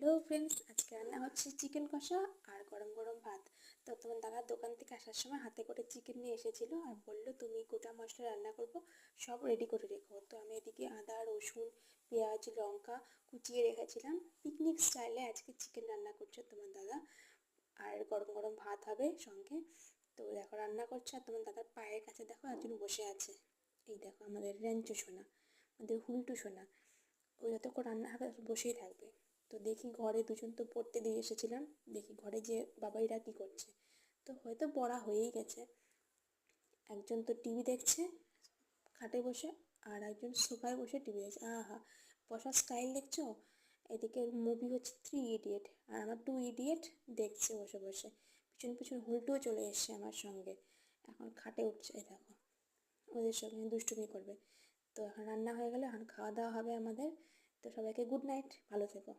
Hello friends, আজকে রান্না হচ্ছে চিকেন কষা আর গরম গরম ভাত। তো তোমার দাদা দোকান থেকে আসার সময় হাতে করে চিকেন নিয়ে এসেছিলো আর বললো তুমি গোটা মশলা রান্না করবো, সব রেডি করে রেখো। তো আমি এদিকে আদা, রসুন, পেঁয়াজ, লঙ্কা কুচিয়ে রেখেছিলাম। পিকনিক স্টাইলে আজকে চিকেন রান্না করছে তোমার দাদা, আর গরম গরম ভাত হবে সঙ্গে। তো দেখো রান্না করছে, আর তোমার দাদার পায়ের কাছে দেখো একজন বসে আছে। এই দেখো আমাদের র্যাঞ্চো সোনা, আমাদের হুলটু সোনা। ও যতক্ষণ রান্না হবে বসেই থাকবে। তো দেখি ঘরে দুজন তো পড়তে দিয়ে এসেছিলাম, দেখি ঘরে যে বাবাইরা কি করছে। তো হয়তো পড়া হয়েই গেছে। একজন তো টিভি দেখছে খাটে বসে, আর একজন সোফায় বসে টিভি দেখছে। আহা, বসার স্টাইল দেখছো? এদিকে মুভি হচ্ছে 3 ইডিয়েট, আর আমার 2 ইডিয়েট দেখছে বসে বসে। পিছন পিছন হুলটুও চলে এসছে আমার সঙ্গে, এখন খাটে উঠছে। এই দেখো ওদের সঙ্গে দুষ্টুমি করবে। তো এখন রান্না হয়ে গেলে এখন খাওয়া দাওয়া হবে আমাদের। তো সবাইকে গুড নাইট, ভালো থেকো।